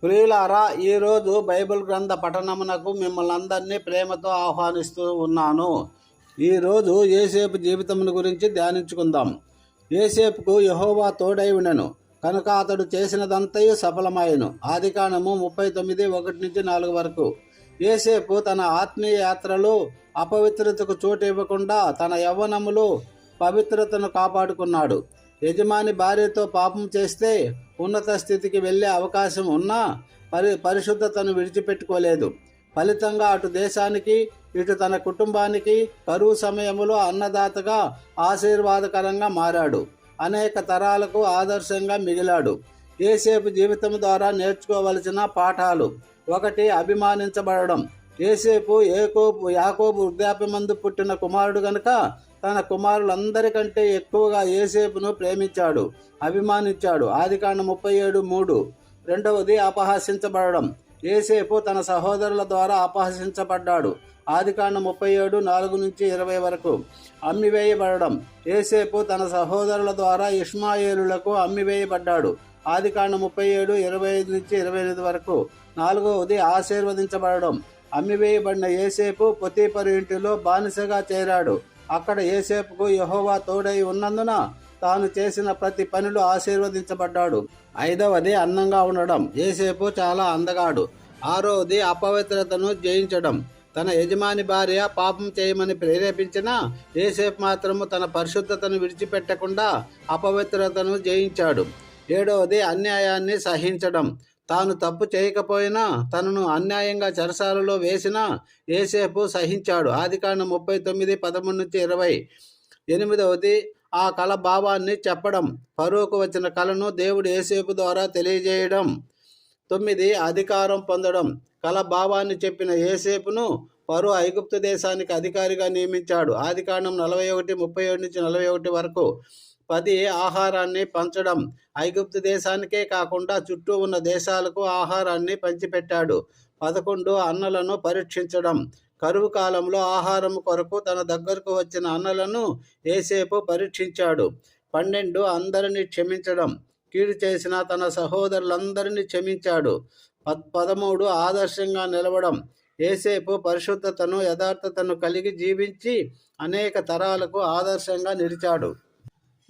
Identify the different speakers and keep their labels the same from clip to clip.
Speaker 1: ప్రియులారా, ఈరోజు బైబిల్ గ్రంథ పఠనమునకు మిమ్మల్ని అందరినీ ప్రేమతో ఆహ్వానిస్తూ ఉన్నాను. ఈరోజు యోసేపు జీవితమును గురించి ధ్యానించుకుందాం. యోసేపుకు యెహోవా తోడై ఉండెను కనుక అతడు చేసినదంతయు సఫలమాయెను. ఆదికాండము 39:1-4 వరకు. యోసేపు తన ఆత్మీయ యాత్రలో అపవిత్రతకు చోటు ఇవ్వకుండా తన యవ్వనములో పవిత్రతను కాపాడుకున్నాడు. యజమాని భార్యతో పాపం చేస్తే ఉన్నత స్థితికి వెళ్ళే అవకాశం ఉన్నా పరిశుద్ధతను విడిచిపెట్టుకోలేదు. ఫలితంగా అటు దేశానికి ఇటు తన కుటుంబానికి కరువు సమయంలో అన్నదాతగా ఆశీర్వాదకరంగా మారాడు. అనేక తరాలకు ఆదర్శంగా మిగిలాడు. యోసేపు జీవితం ద్వారా నేర్చుకోవలసిన పాఠాలు: 1. అభిమానించబడడం. యోసేపు యాకోబు వృద్ధాప్యమందు పుట్టిన కుమారుడు గనుక తన కుమారులందరికంటే ఎక్కువగా యోసేపును ప్రేమించాడు, అభిమానించాడు. ఆదికాండం 37:3. 2. అపహసించబడడం. యోసేపు తన సహోదరుల ద్వారా అపహసించబడ్డాడు. ఆదికాండం 37:4-20 వరకు. అమ్మివేయబడడం. యోసేపు తన సహోదరుల ద్వారా ఇష్మాయేలులకు అమ్మివేయబడ్డాడు. ఆదికాండం 37:25-28 వరకు. 4. ఆశీర్వదించబడడం. అమ్మివేయబడిన యోసేపు పొతీఫరు ఇంటిలో బానిసగా చేరాడు. అక్కడ యోసేపుకు యెహోవా తోడై ఉన్నందున తాను చేసిన ప్రతి పనిలో ఆశీర్వదించబడ్డాడు. 5. అందంగా ఉండడం. యోసేపు చాలా అందగాడు. 6. అపవిత్రతను జయించడం. తన యజమాని భార్య పాపం చేయమని ప్రేరేపించినా యోసేపు మాత్రము తన పరిశుద్ధతను విడిచిపెట్టకుండా అపవిత్రతను జయించాడు. 7. అన్యాయాన్ని సహించడం. తాను తప్పు చేయకపోయినా తనను అన్యాయంగా చెరసాలలో వేసినా యోసేపు సహించాడు. ఆదికాండం 39:13-20. 8. ఆ కళ భావాన్ని చెప్పడం. ఫరోకు వచ్చిన కళను దేవుడు యోసేపు ద్వారా తెలియజేయడం. 9. అధికారం పొందడం. కళ భావాన్ని చెప్పిన యోసేపును ఫరో ఐగుప్తు దేశానికి అధికారిగా నియమించాడు. ఆదికాండం 41:37-41 వరకు. 10. ఆహారాన్ని పంచడం. ఐగుప్తు దేశానికే కాకుండా చుట్టూ ఉన్న దేశాలకు ఆహారాన్ని పంచిపెట్టాడు. 11. అన్నలను పరీక్షించడం. కరువు కాలంలో ఆహారం కొరకు తన దగ్గరకు వచ్చిన అన్నలను యోసేపు పరీక్షించాడు. 12. అందరినీ క్షమించడం. కీడు చేసిన తన సహోదరులందరినీ క్షమించాడు. 13. ఆదర్శంగా నిలవడం. యోసేపు పరిశుద్ధతను యథార్థతను కలిగి జీవించి అనేక తరాలకు ఆదర్శంగా నిలిచాడు.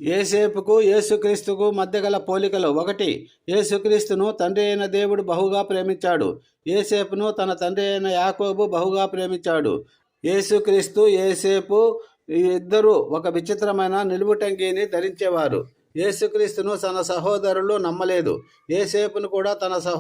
Speaker 1: యోసేపుకు యేసుక్రీస్తుకు మధ్య గల పోలికలు. 1. యేసుక్రీస్తును తండ్రి అయిన దేవుడు బహుగా ప్రేమించాడు. యోసేపును తన తండ్రి అయిన యాకోబు బహుగా ప్రేమించాడు. యేసుక్రీస్తు, యోసేపు ఇద్దరు ఒక విచిత్రమైన నిలువుటంగిని ధరించేవారు. యేసుక్రీస్తును తన సహోదరులు నమ్మలేదు. యోసేపును కూడా తన